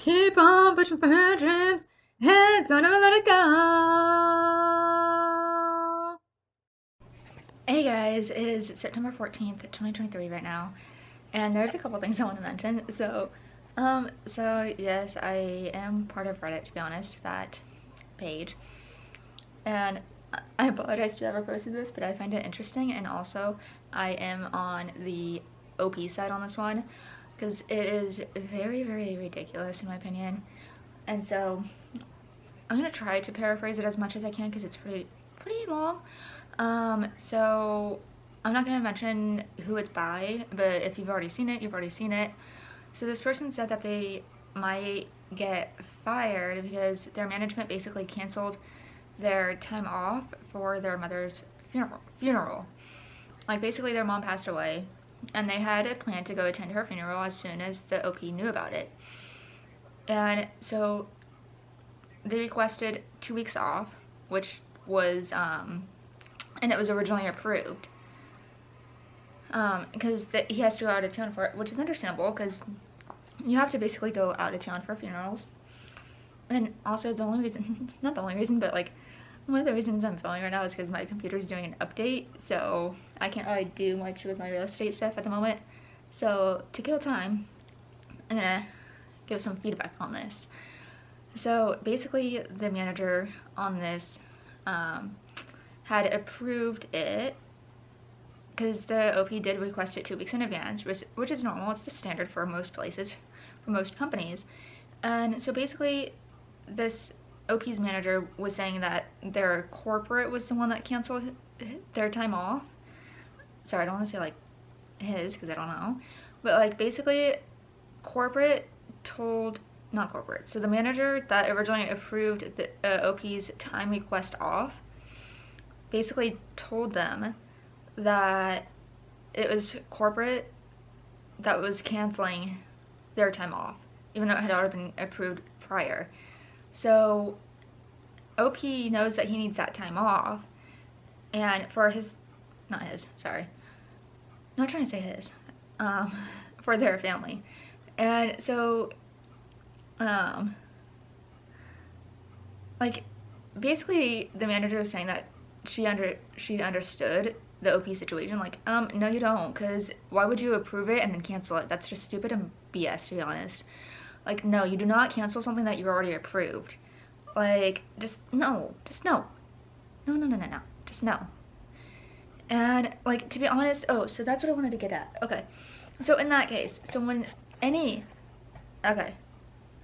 Keep on pushing for her dreams, and don't ever let it go. Hey guys, it is September 14th, 2023 right now, and there's a couple things I want to mention. So yes, I am part of Reddit, to be honest, that page, and I apologize to whoever posted this, but I find it interesting, and also I am on the OP side on this one, because it is very, very ridiculous in my opinion. And so I'm gonna try to paraphrase it as much as I can because it's pretty long. So I'm not gonna mention who it's by, but if you've already seen it, you've already seen it. So this person said that they might get fired because their management basically canceled their time off for their mother's funeral. Like basically their mom passed away and they had a plan to go attend her funeral as soon as the OP knew about it. And so they requested 2 weeks off, which was, and it was originally approved. Because he has to go out of town for it, which is understandable because you have to basically go out of town for funerals. And also the only reason, not the only reason, but like one of the reasons I'm filming right now is because my computer's doing an update, so I can't really do much with my real estate stuff at the moment. So to kill time, I'm gonna give some feedback on this. So basically the manager on this had approved it because the OP did request it 2 weeks in advance, which is normal. It's the standard for most places, for most companies. And so basically this OP's manager was saying that their corporate was the one that canceled their time off. Sorry, I don't want to say like his because I don't know. But like basically corporate told, not corporate, so the manager that originally approved the OP's time request off basically told them that it was corporate that was canceling their time off, even though it had already been approved prior. So OP knows that he needs that time off, and for his, not his, sorry, not trying to say his, for their family. And so, like, basically the manager was saying that she understood the OP situation. Like, no you don't, because why would you approve it and then cancel it? That's just stupid and BS, to be honest. Like, no, you do not cancel something that you already approved. Like, just no. No, just no. And like, to be honest, oh, so that's what I wanted to get at. Okay, so in that case, so when okay,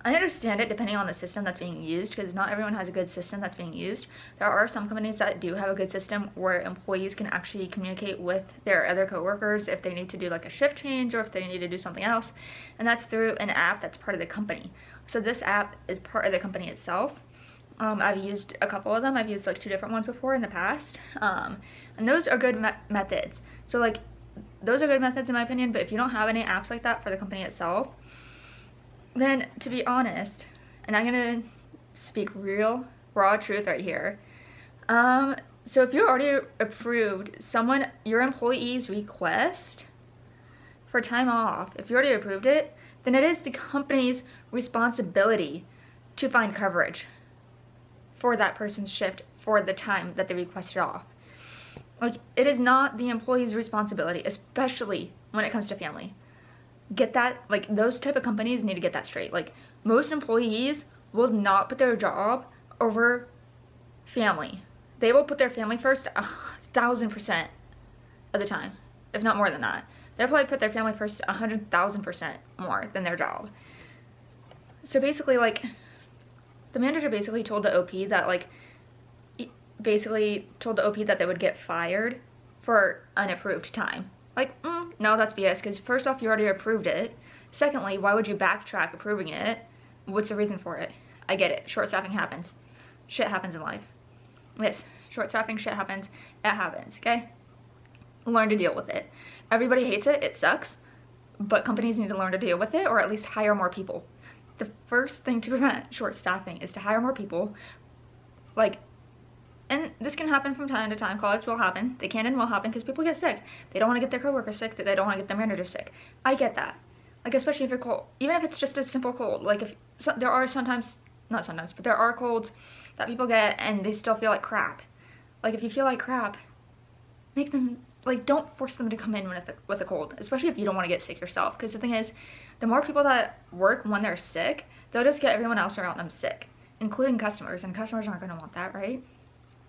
I understand it depending on the system that's being used, because not everyone has a good system that's being used. There are some companies that do have a good system where employees can actually communicate with their other coworkers if they need to do like a shift change or if they need to do something else, and that's through an app that's part of the company. So this app is part of the company itself. I've used a couple of them. I've used like 2 different ones before in the past, and those are good methods. So like, those are good methods in my opinion, but if you don't have any apps like that for the company itself, then to be honest, and I'm gonna speak real raw truth right here, so if you already approved your employee's request for time off, if you already approved it, then it is the company's responsibility to find coverage for that person's shift for the time that they requested off. Like, it is not the employee's responsibility, especially when it comes to family. Get that, like, those type of companies need to get that straight. Like, most employees will not put their job over family. They will put their family first 1,000% of the time, if not more than that. They'll probably put their family first 100,000% more than their job. So basically, like, the manager basically told the OP that, like, basically told the OP that they would get fired for unapproved time. Like, no, that's BS, because first off, you already approved it. Secondly, why would you backtrack approving it? What's the reason for it? I get it. Short staffing happens. Shit happens in life. Yes, short staffing, shit happens. It happens, okay? Learn to deal with it. Everybody hates it. It sucks. But companies need to learn to deal with it, or at least hire more people. The first thing to prevent short staffing is to hire more people. Like, and this can happen from time to time. College will happen. They can and will happen because people get sick. They don't want to get their coworkers sick. They don't want to get their manager sick. I get that. Like, especially if you're cold, even if it's just a simple cold. Like, if so, there are sometimes, not sometimes, but there are colds that people get and they still feel like crap. Like, if you feel like crap, make them, like, don't force them to come in with a cold, especially if you don't want to get sick yourself. Because the thing is, the more people that work when they're sick, they'll just get everyone else around them sick, including customers, and customers aren't going to want that, right?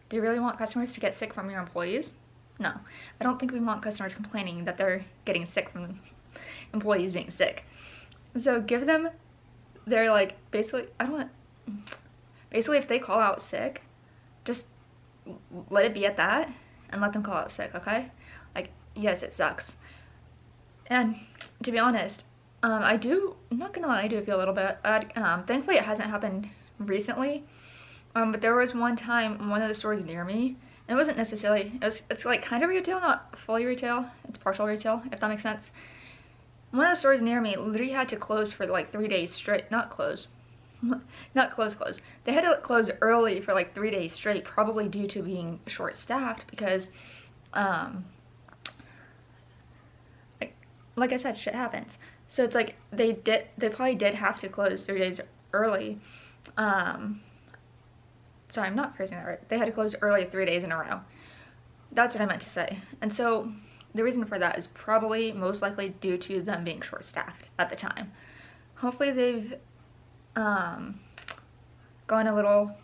Do you really want customers to get sick from your employees? No. I don't think we want customers complaining that they're getting sick from employees being sick. So give them their, like, basically, I don't want, basically if they call out sick, just let it be at that and let them call out sick, okay? Like, yes, it sucks. And to be honest, I'm not gonna lie, I do feel a little bit bad. Thankfully it hasn't happened recently. But there was one time in one of the stores near me, and it wasn't necessarily, it's like kind of retail, not fully retail, it's partial retail, if that makes sense. One of the stores near me literally had to close for like 3 days straight, not close. Close. They had to close early for like 3 days straight, probably due to being short-staffed because, like I said, shit happens. So it's like they probably did have to close 3 days early. Sorry, I'm not phrasing that right. They had to close early 3 days in a row. That's what I meant to say. And so the reason for that is probably most likely due to them being short-staffed at the time. Hopefully they've gone a little,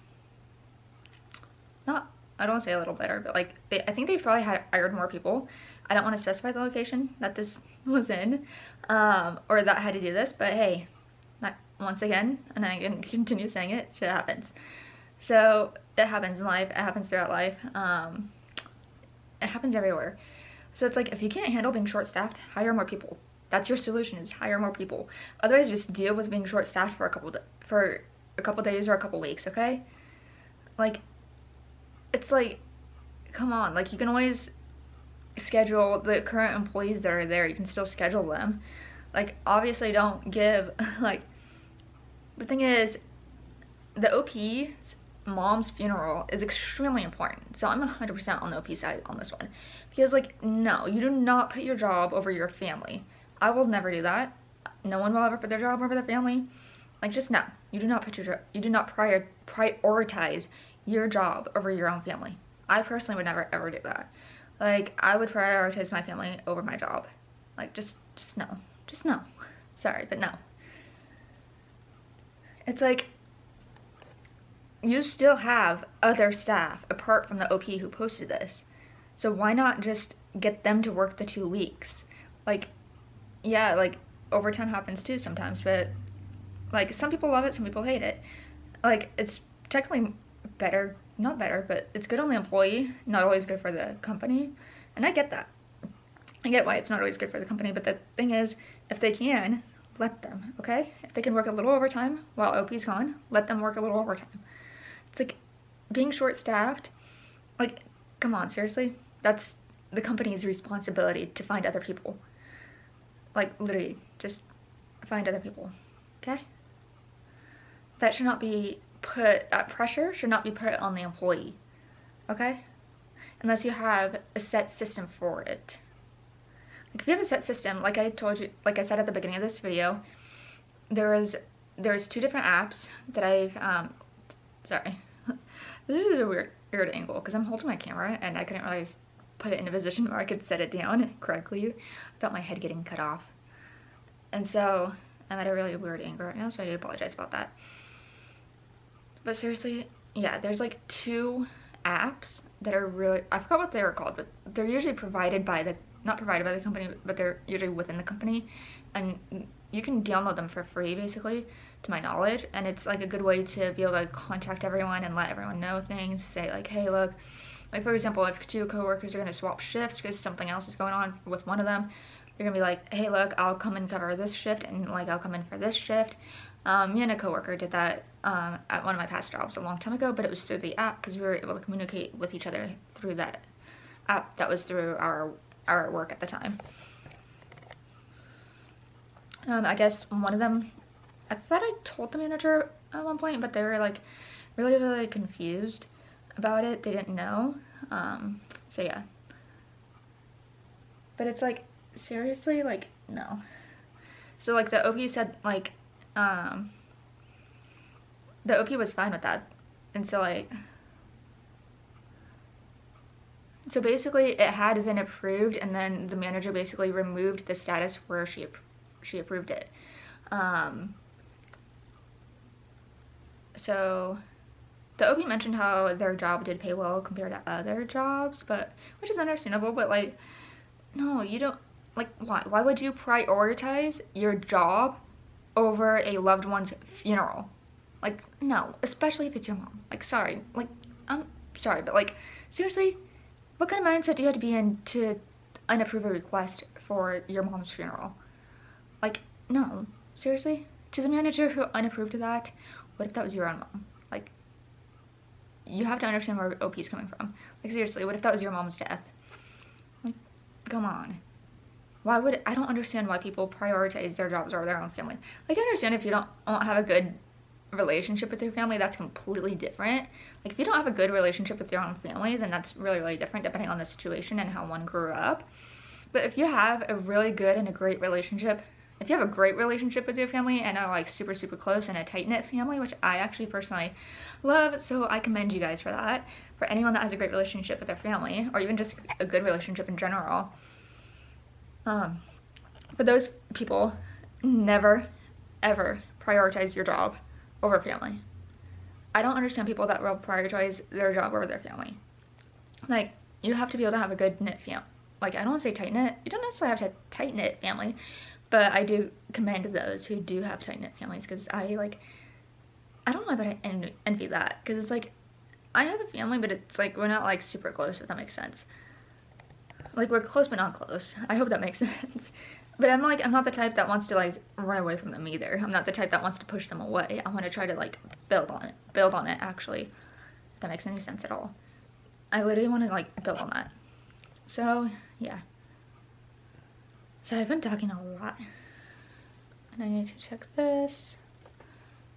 not, I don't want to say a little better, but like I think they probably had hired more people. I don't want to specify the location that this was in, or that had to do this, but hey, once again, and I can continue saying it, shit happens. So it happens in life, it happens throughout life, it happens everywhere. So it's like, if you can't handle being short-staffed, hire more people. That's your solution, is hire more people. Otherwise, just deal with being short-staffed for a couple days or a couple weeks, okay? Like, it's like, come on, like, you can always schedule the current employees that are there, you can still schedule them. Like, obviously don't give, like, the thing is, the OP's mom's funeral is extremely important. So I'm 100% on the OP side on this one. Because, like, no, you do not put your job over your family. I will never do that. No one will ever put their job over their family. Like, just no. You do not prioritize your job over your own family. I personally would never ever do that. Like, I would prioritize my family over my job. Like, just no. Just no. Sorry, but no. It's like, you still have other staff apart from the OP who posted this. So why not just get them to work the 2 weeks? Like, yeah, like, overtime happens too sometimes, but, like, some people love it, some people hate it. Like, it's technically better, not better, but it's good on the employee, not always good for the company. And I get that. I get why it's not always good for the company, but the thing is, if they can, let them, okay? If they can work a little overtime while OP's gone, let them work a little overtime. It's like, being short-staffed, like, come on, seriously? That's the company's responsibility to find other people. Like, literally, just find other people, okay? That should not be that pressure should not be put on the employee, okay? Unless you have a set system for it. Like, if you have a set system, like I told you, like I said at the beginning of this video, there's 2 different apps that I've, sorry. This is a weird angle because I'm holding my camera and I couldn't really put it in a position where I could set it down correctly without my head getting cut off. And so I'm at a really weird angle right now, so I do apologize about that. But seriously, yeah, there's like 2 apps that are really, I forgot what they were called, but they're usually provided by the, not provided by the company, but they're usually within the company. And you can download them for free, basically, to my knowledge. And it's like a good way to be able to contact everyone and let everyone know things. Say like, hey, look, like for example, if 2 coworkers are going to swap shifts because something else is going on with one of them, they're going to be like, hey, look, I'll come and cover this shift, and like I'll come in for this shift. Me and a coworker did that at one of my past jobs a long time ago, but it was through the app because we were able to communicate with each other through that app that was through our work at the time. I guess one of them, I thought I told the manager at one point, but they were like really confused about it. They didn't know. So yeah. But it's like, seriously, like, no. So like the OP said like the OP was fine with that. And so like, so basically it had been approved, and then the manager basically removed the status where she approved it. So the OP mentioned how their job did pay well compared to other jobs, but which is understandable, but like, no, you don't, like, why would you prioritize your job over a loved one's funeral? Like, no, especially if it's your mom. Like, sorry, like, I'm sorry, but like, seriously, what kind of mindset do you have to be in to unapprove a request for your mom's funeral? Like, no, seriously? To the manager who unapproved that, what if that was your own mom? Like, you have to understand where OP is coming from. Like, seriously, what if that was your mom's death? Like, come on. Why would, I don't understand why people prioritize their jobs over their own family. Like, I understand if you don't have a good relationship with your family, that's completely different. Like, if you don't have a good relationship with your own family, then that's really, really different depending on the situation and how one grew up. But if you have a really good and a great relationship, if you have a great relationship with your family and are like super, super close and a tight-knit family, which I actually personally love, so I commend you guys for that. For anyone that has a great relationship with their family, or even just a good relationship in general, for those people, never, ever prioritize your job over family. I don't understand people that will prioritize their job over their family. Like, you have to be able to have a good knit family. Like, I don't want to say tight-knit. You don't necessarily have to have a tight-knit family, but I do commend those who do have tight-knit families, because I don't know, but I envy that, because it's like, I have a family, but it's like, we're not like super close, if that makes sense. Like, we're close but not close. I hope that makes sense. But I'm not the type that wants to like run away from them either. I'm not the type that wants to push them away. I want to try to like build on it actually, if that makes any sense at all. I literally want to like build on that. So yeah. So I've been talking a lot, and I need to check this.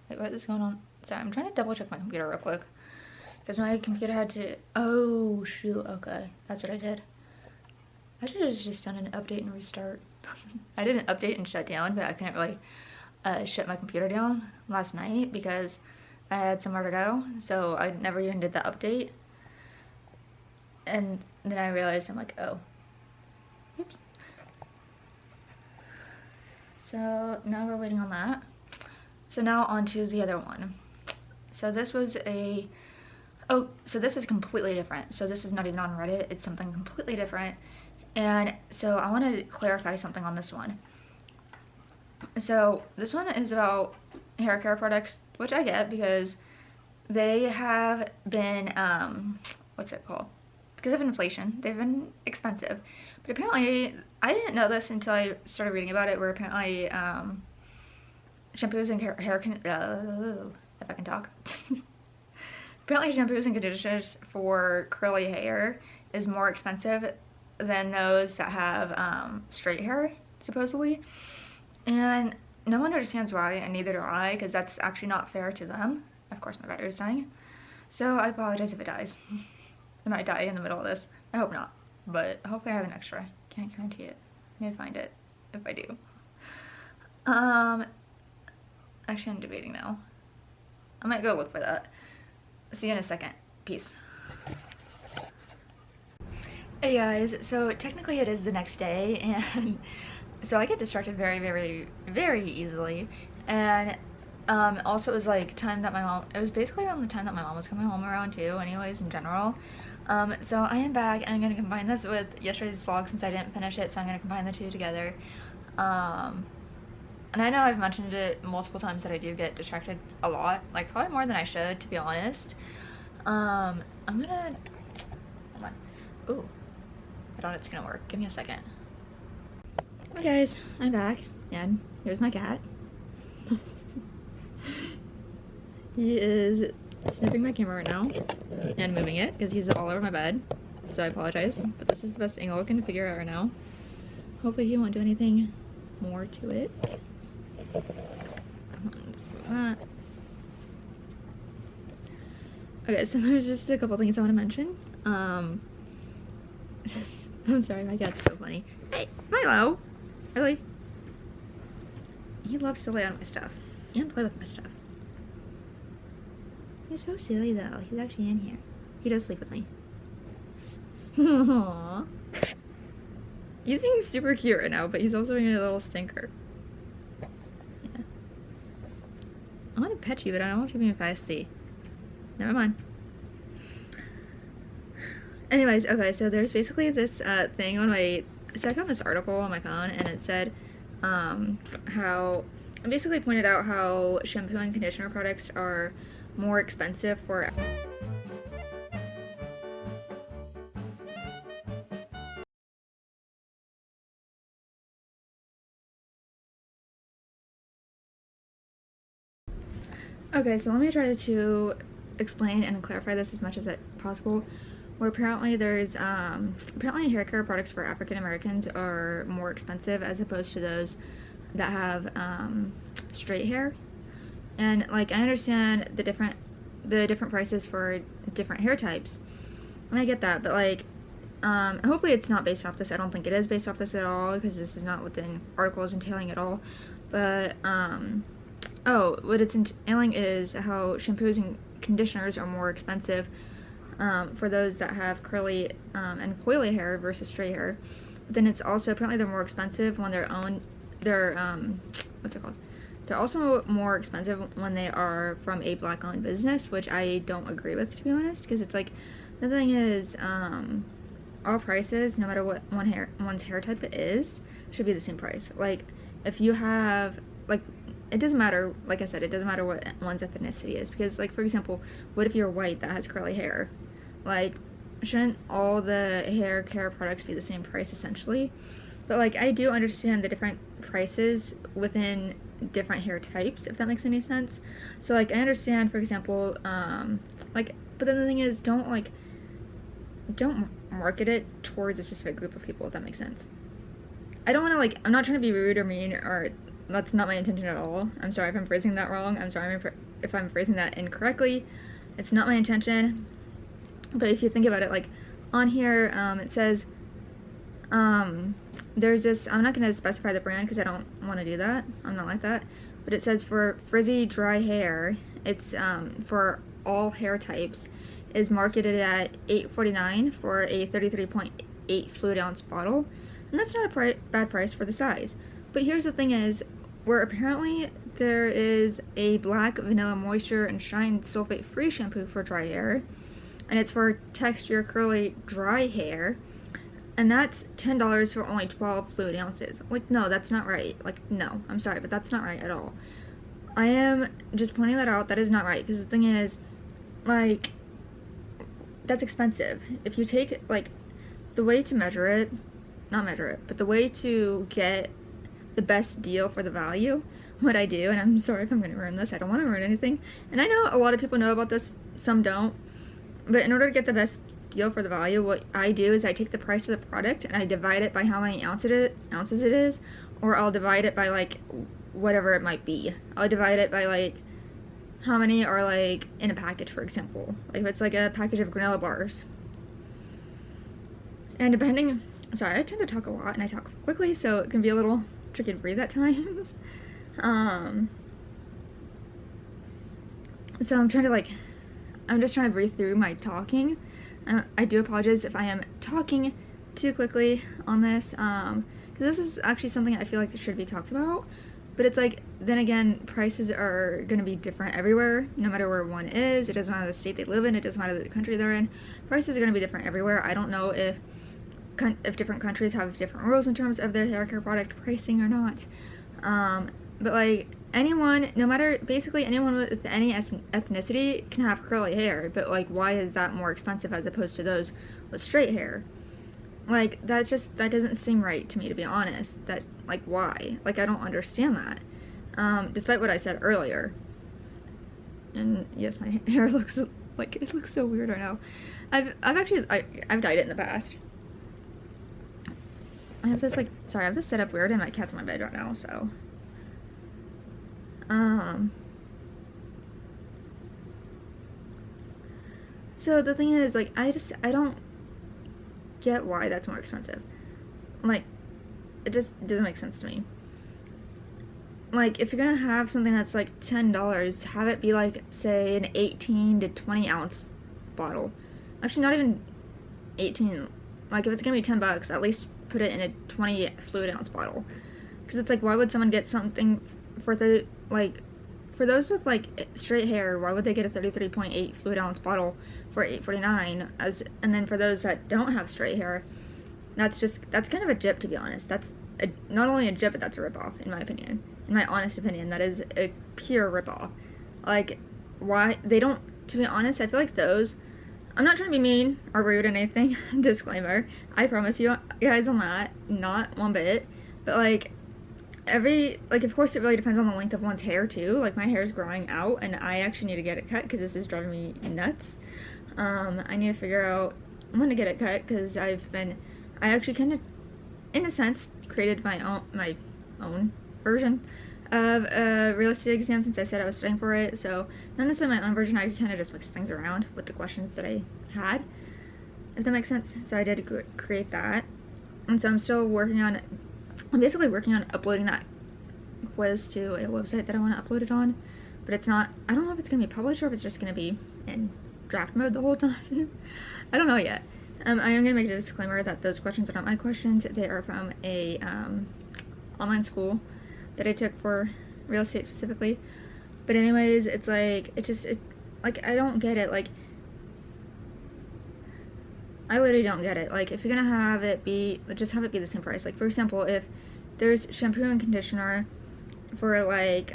Wait, what is going on? Sorry, I'm trying to double check my computer real quick, because my computer had to, oh shoot, okay, that's what I did. I should have just done an update and restart. I didn't update and shut down, but I couldn't really shut my computer down last night because I had somewhere to go, so I never even did the update. And then I realized, I'm like, oh, oops. So now we're waiting on that. So now on to the other one. So this was a, oh, so this is completely different. So this is not even on Reddit, it's something completely different. And so I want to clarify something on this one. So this one is about hair care products, which I get because they have been, what's it called? Because of inflation, they've been expensive. But apparently, I didn't know this until I started reading about it, where apparently shampoos and if I can talk. Apparently shampoos and conditioners for curly hair is more expensive than those that have straight hair, supposedly. And no one understands why, and neither do I, because that's actually not fair to them. Of course my battery is dying, so I apologize if it dies. It might die in the middle of this. I hope not, but hopefully I have an extra. Can't guarantee it. I need to find it if I do. Actually I'm debating now. I might go look for that. See you in a second. Peace. Hey guys, so technically it is the next day, and so I get distracted very, very, very easily. And also it was like time that my mom, it was basically around the time that my mom was coming home around too, anyways, in general. So I am back, and I'm going to combine this with yesterday's vlog since I didn't finish it, so I'm going to combine the two together. And I know I've mentioned it multiple times that I do get distracted a lot, like probably more than I should, to be honest. I'm gonna, hold on. Ooh, I thought it's gonna work. Give me a second. Hi guys, I'm back, and here's my cat. He is sniffing my camera right now and moving it because he's all over my bed, so I apologize, but this is the best angle I can figure out right now. Hopefully he won't do anything more to it. Come on, just move that. Okay, so there's just a couple things I want to mention. I'm sorry, my cat's so funny. Hey, Milo! Really? He loves to lay on my stuff and play with my stuff. He's so silly though. He's actually in here. He does sleep with me. Aww. He's being super cute right now, but he's also being a little stinker. Yeah. I want to pet you, but I don't want you being feisty. Never mind. Anyways, okay, so there's basically this thing on my... So I found this article on my phone, and it said how... It basically pointed out how shampoo and conditioner products are more expensive for... Okay, so let me try to explain and clarify this as much as possible. Where apparently there's, apparently hair care products for African Americans are more expensive as opposed to those that have, straight hair. And, like, I understand the different prices for different hair types. And I get that, but, like, hopefully it's not based off this. I don't think it is based off this at all, because this is not what the article is entailing at all. But, oh, what it's entailing is how shampoos and conditioners are more expensive for those that have curly and coily hair versus straight hair. But then it's also, apparently they're more expensive when they're what's it called? They're also more expensive when they are from a black-owned business, which I don't agree with, to be honest, because it's like, the thing is, all prices, no matter what one's hair type is, should be the same price. Like, if you have, like, it doesn't matter, like I said, it doesn't matter what one's ethnicity is, because, like, for example, what if you're white that has curly hair? Like, shouldn't all the hair care products be the same price, essentially? But, like, I do understand the different prices within different hair types, if that makes any sense. So, like, I understand, for example, like, but then the thing is, don't market it towards a specific group of people, if that makes sense. I don't want to, like, I'm not trying to be rude or mean, or that's not my intention at all. I'm sorry if I'm phrasing that wrong. I'm sorry if I'm phrasing that incorrectly. It's not my intention. But if you think about it, like, on here, it says, there's this, I'm not going to specify the brand because I don't want to do that. I'm not like that. But it says for frizzy, dry hair, it's, for all hair types, is marketed at $8.49 for a 33.8 fluid ounce bottle. And that's not a bad price for the size. But here's the thing is, where apparently there is a black vanilla moisture and shine sulfate free shampoo for dry hair, and it's for texture curly dry hair, and that's $10 for only 12 fluid ounces. Like, no, that's not right. Like, no, I'm sorry, but that's not right at all. I am just pointing that out. That is not right, because the thing is, like, that's expensive. If you take, like, the way to measure it, not measure it, but the way to get the best deal for the value, what I do, and I'm sorry if I'm going to ruin this, I don't want to ruin anything, and I know a lot of people know about this, some don't, but in order to get the best deal for the value, what I do is I take the price of the product and I divide it by how many ounces it is, or I'll divide it by, like, whatever it might be. I'll divide it by, like, how many are, like, in a package, for example. Like, if it's, like, a package of granola bars. And depending, sorry, I tend to talk a lot and I talk quickly, so it can be a little tricky to breathe at times. So I'm trying to, like, I'm just trying to breathe through my talking. I do apologize if I am talking too quickly on this, because this is actually something I feel like should be talked about. But it's like, then again, prices are going to be different everywhere, no matter where one is. It doesn't matter the state they live in. It doesn't matter the country they're in. Prices are going to be different everywhere. I don't know if different countries have different rules in terms of their hair care product pricing or not. But, like, anyone, no matter, basically anyone with any ethnicity can have curly hair. But, like, why is that more expensive as opposed to those with straight hair? Like, that doesn't seem right to me, to be honest. That, like, why? Like, I don't understand that. Despite what I said earlier. And, yes, my hair looks, like, it looks so weird right now. I've dyed it in the past. I have this, like, sorry, I have this set up weird and my cat's in my bed right now, so. So the thing is, like, I don't get why that's more expensive. Like, it just doesn't make sense to me. like, if you're gonna have something that's like $10, have it be like, say, an 18 to 20 ounce bottle. Actually, not even 18. Like, if it's gonna be $10, at least put it in a 20 fluid ounce bottle. Because it's like, why would someone get something for for those with like straight hair, why would they get a 33.8 fluid ounce bottle for $8.49? And then for those that don't have straight hair, that's kind of a jip, to be honest. That's not only a jip, but that's a ripoff, in my opinion. In my honest opinion, that is a pure ripoff. Like, why they don't? To be honest, I feel like those. I'm not trying to be mean or rude or anything. Disclaimer. I promise you guys on that, not one bit. But like, of course it really depends on the length of one's hair too. Like, my hair is growing out and I actually need to get it cut because this is driving me nuts. I need to figure out when to get it cut because I actually kind of, in a sense, created my own version of a real estate exam since I said I was studying for it. So not necessarily my own version, I kind of just mixed things around with the questions that I had, if that makes sense. So I did create that, and so I'm basically working on uploading that quiz to a website that I want to upload it on, but I don't know if it's going to be published or if it's just going to be in draft mode the whole time. I don't know yet. I am going to make a disclaimer that those questions are not my questions. They are from a online school that I took for real estate specifically. But anyways, it's like, I don't get it. Like, I literally don't get it. Like, if you're gonna have it be, just have it be the same price. Like, for example, if there's shampoo and conditioner for like,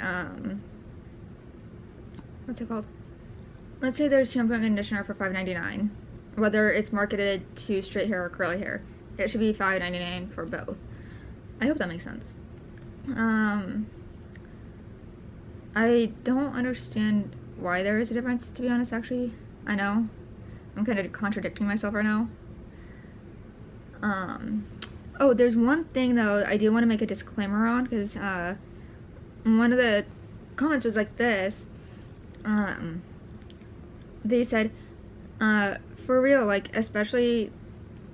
what's it called? Let's say there's shampoo and conditioner for $5.99. Whether it's marketed to straight hair or curly hair, it should be $5.99 for both. I hope that makes sense. I don't understand why there is a difference, to be honest, actually. I know. I'm kind of contradicting myself right now. Oh, there's one thing, though, I do want to make a disclaimer on, because, one of the comments was like this. They said, for real, like, especially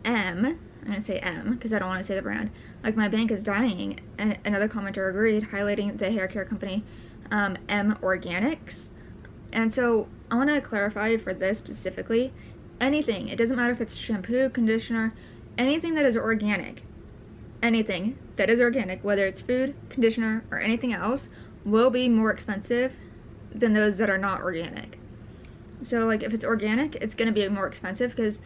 I'm gonna say M, because I don't want to say the brand. Like, my bank is dying. And another commenter agreed, highlighting the hair care company, M Organics. And so, I want to clarify for this specifically, anything, it doesn't matter if it's shampoo, conditioner, anything that is organic, whether it's food, conditioner, or anything else, will be more expensive than those that are not organic. So, like, if it's organic, it's going to be more expensive because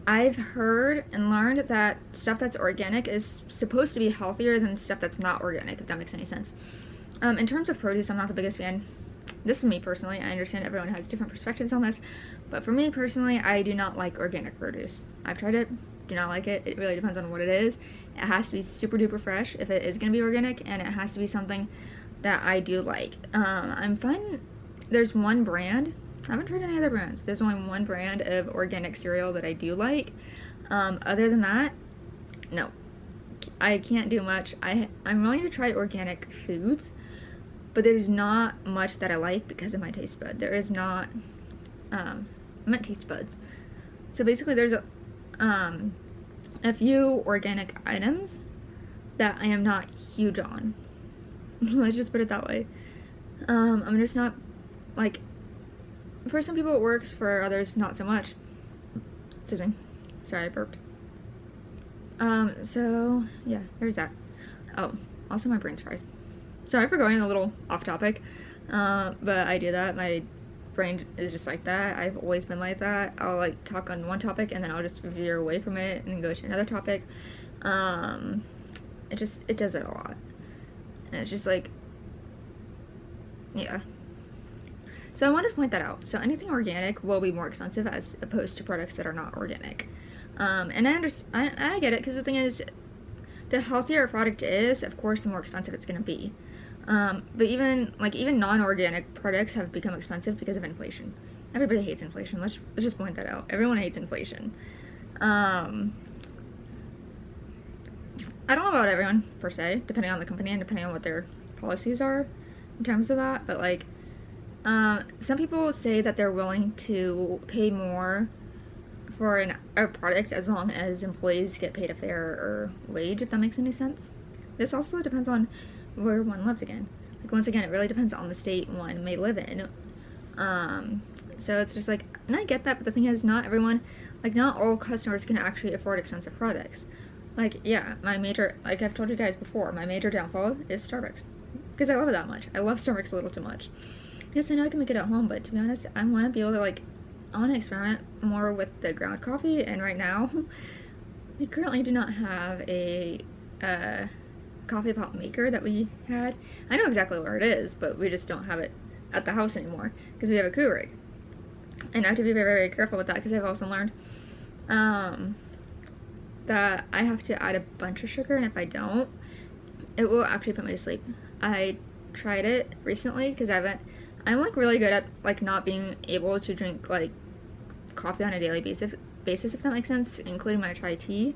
I've heard and learned that stuff that's organic is supposed to be healthier than stuff that's not organic, if that makes any sense. In terms of produce, I'm not the biggest fan. This is me personally. I understand everyone has different perspectives on this, but for me personally, I do not like organic produce. I've tried it, do not like it. It really depends on what it is. It has to be super duper fresh if it is going to be organic, and it has to be something that I do like. I'm fine. There's one brand. I haven't tried any other brands. There's only one brand of organic cereal that I do like. Other than that, no. I can't do much. I'm willing to try organic foods, but there's not much that I like because of my taste bud. There is not, I meant taste buds. So basically there's a few organic items that I am not huge on. Let's just put it that way. I'm just not, like, for some people it works, for others not so much. Excuse me. Sorry, I burped. So, yeah, there's that. Oh, also my brain's fried. Sorry for going a little off topic, but I do that. My brain is just like that. I've always been like that. I'll, like, talk on one topic and then I'll just veer away from it and go to another topic. It does it a lot. And it's just like, yeah. So I wanted to point that out. So anything organic will be more expensive as opposed to products that are not organic. And I get it, because the thing is, the healthier a product is, of course, the more expensive it's going to be. But even non-organic products have become expensive because of inflation. Everybody hates inflation. Let's just point that out. Everyone hates inflation. I don't know about everyone, per se, depending on the company and depending on what their policies are in terms of that, but, like, some people say that they're willing to pay more for a product as long as employees get paid a fair wage, if that makes any sense. This also depends on where one lives again. Like, Like, once again, it really depends on the state one may live in. So it's just like, and I get that, but the thing is, not everyone, like, not all customers can actually afford expensive products. Like, yeah, my major, like I've told you guys before, my major downfall is Starbucks. Because I love it that much. I love Starbucks a little too much. Yes, I know I can make it at home, but to be honest, I want to be able to, like, I want to experiment more with the ground coffee, and right now, we currently do not have a coffee pot maker that we had. I know exactly where it is, but we just don't have it at the house anymore, because we have a Keurig. And I have to be very, very careful with that, because I've also learned that I have to add a bunch of sugar, and if I don't, it will actually put me to sleep. I tried it recently, because I'm like really good at like not being able to drink like coffee on a daily basis, if that makes sense, including my chai tea.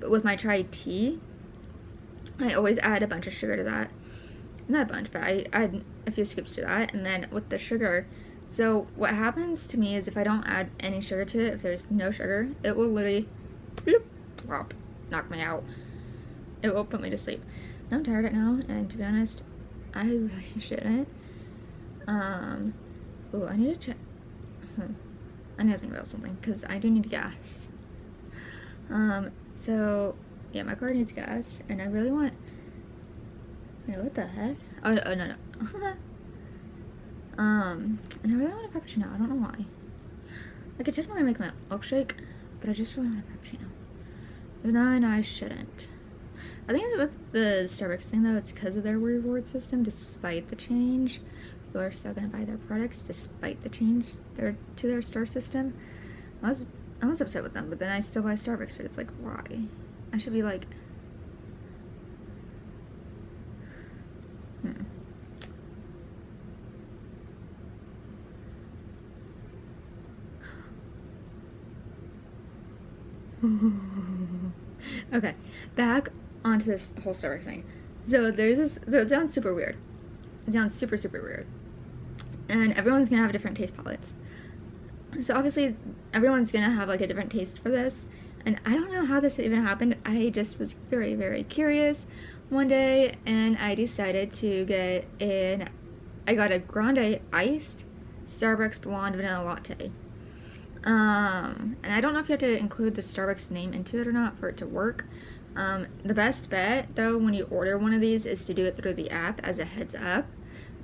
But with my chai tea, I always add a bunch of sugar to that. Not a bunch, but I add a few scoops to that. And then with the sugar, so what happens to me is if I don't add any sugar to it, if there's no sugar, it will literally bloop, plop, knock me out. It will put me to sleep. I'm tired right now, and to be honest, I really shouldn't. Oh, I need to check. I need to think about something, because I do need gas. So, yeah, my car needs gas, and I really want... Wait, what the heck? Oh, no. And I really want a frappuccino. I don't know why. I could technically make my milkshake, but I just really want a frappuccino. But now I know I shouldn't. I think with the Starbucks thing, though, it's because of their reward system. Despite the change, people are still gonna buy their products despite the change to their star system. I was upset with them, but then I still buy Starbucks. But it's like, why? I should be like, Okay, back onto this whole Starbucks thing. So it sounds super weird. It sounds super, super weird. And everyone's gonna have different taste palettes. So obviously, everyone's gonna have like a different taste for this. And I don't know how this even happened. I just was very, very curious one day, and I decided to I got a grande iced Starbucks blonde vanilla latte. And I don't know if you have to include the Starbucks name into it or not for it to work. The best bet, though, when you order one of these is to do it through the app as a heads up.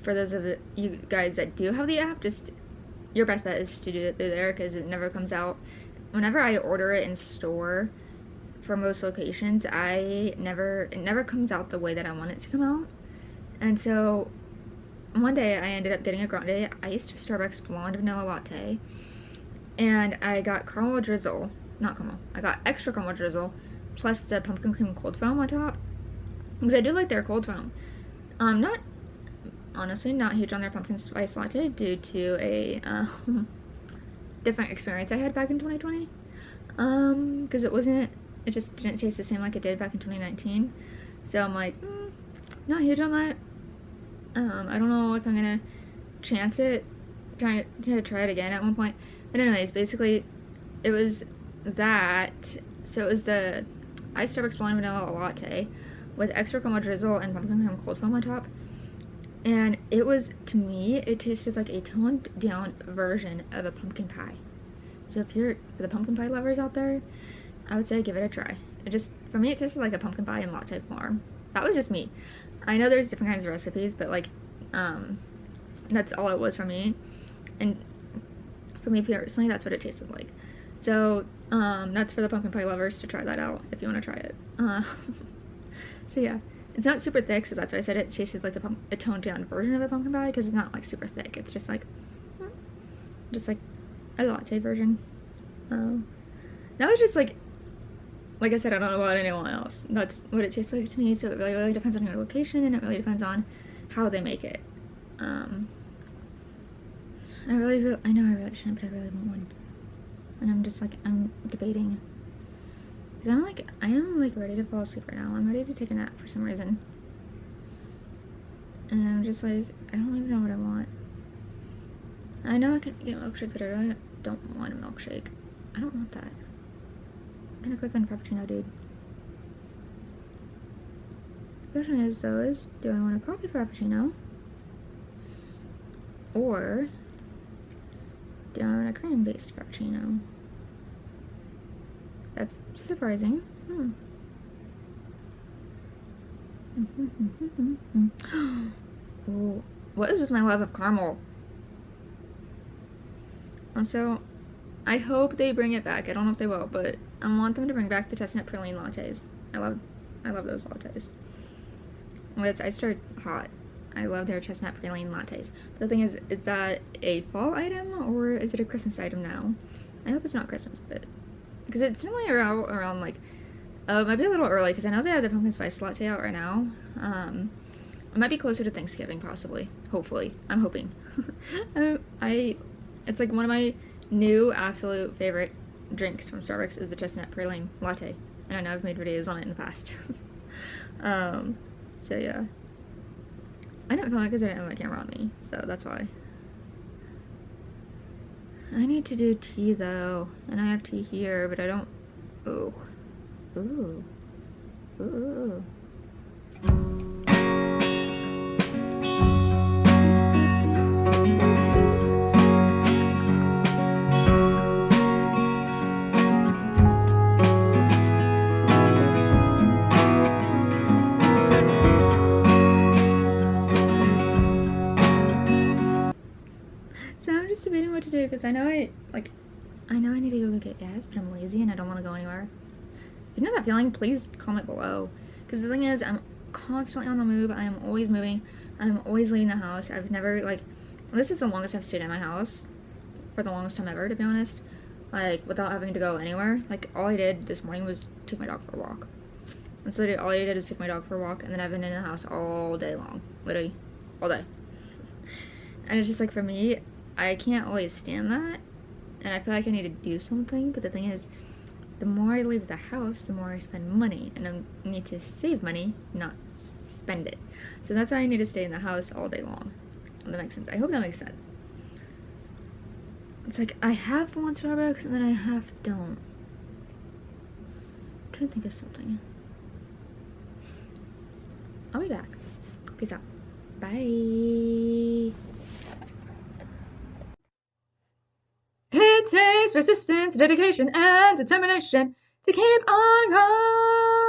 For those of you guys that do have the app, your best bet is to do it through there, because it never comes out. Whenever I order it in store for most locations, it never comes out the way that I want it to come out. And so one day I ended up getting a grande iced Starbucks blonde vanilla latte. And I got caramel drizzle, not caramel, I got extra caramel drizzle, plus the pumpkin cream cold foam on top. Because I do like their cold foam. Honestly, not huge on their pumpkin spice latte due to a different experience I had back in 2020. Because it just didn't taste the same like it did back in 2019. So I'm like, not huge on that. I don't know if I'm gonna chance it, try it again at one point. But anyways, basically, it was that. So it was the iced Starbucks blonde vanilla latte with extra caramel drizzle and pumpkin cream cold foam on top. And it was, to me, it tasted like a toned down version of a pumpkin pie. So if you're, for the pumpkin pie lovers out there, I would say give it a try. For me, it tasted like a pumpkin pie in latte form. That was just me. I know there's different kinds of recipes, but like, that's all it was for me. And for me personally, that's what it tasted like. So, that's for the pumpkin pie lovers to try that out if you want to try it. So yeah, it's not super thick, so that's why I said it tasted like a toned down version of a pumpkin pie, because it's not like super thick. It's just like a latte version. That was just like I said, I don't know about anyone else. That's what it tastes like to me. So it really, really depends on your location, and it really depends on how they make it. I know I really shouldn't, but I really want one. And I'm just like, I'm debating. Because I am ready to fall asleep right now. I'm ready to take a nap for some reason. And I'm just like, I don't even know what I want. I know I can get a milkshake, but I really don't want a milkshake. I don't want that. I'm gonna click on Frappuccino, dude. The question is, though, do I want a coffee Frappuccino? or down a cream-based frappuccino. That's surprising. Oh, what is with my love of caramel? Also, I hope they bring it back. I don't know if they will, but I want them to bring back the chestnut praline lattes. I love those lattes. Well, it's iced or hot. I love their chestnut praline lattes. But the thing is that a fall item or is it a Christmas item now? I hope it's not Christmas, but because it's normally around like it might be a little early because I know they have the pumpkin spice latte out right now. It might be closer to Thanksgiving, possibly. Hopefully, I'm hoping. It's like one of my new absolute favorite drinks from Starbucks is the chestnut praline latte, and I know I've made videos on it in the past. So yeah, I didn't film it because I didn't have my camera on me, so that's why. I need to do tea though, and I have tea here, but I don't. Ooh, ooh, ooh. So I'm just debating what to do because I know I need to go get gas, but I'm lazy and I don't want to go anywhere. If you know that feeling, please comment below. Because the thing is, I'm constantly on the move. I am always moving. I'm always leaving the house. I've never, like, this is the longest I've stayed in my house for the longest time ever, to be honest. Like, without having to go anywhere. Like, all I did this morning was take my dog for a walk. And so all I did was take my dog for a walk, and then I've been in the house all day long. Literally, all day. And it's just like, for me, I can't always stand that. And I feel like I need to do something, but the thing is, the more I leave the house, the more I spend money, and I need to save money, not spend it. So that's why I need to stay in the house all day long. If that makes sense. I hope that makes sense. It's like, I have one Starbucks, and then I half don't. I'm trying to think of something. I'll be back. Peace out. Bye. It takes persistence, dedication, and determination to keep on going.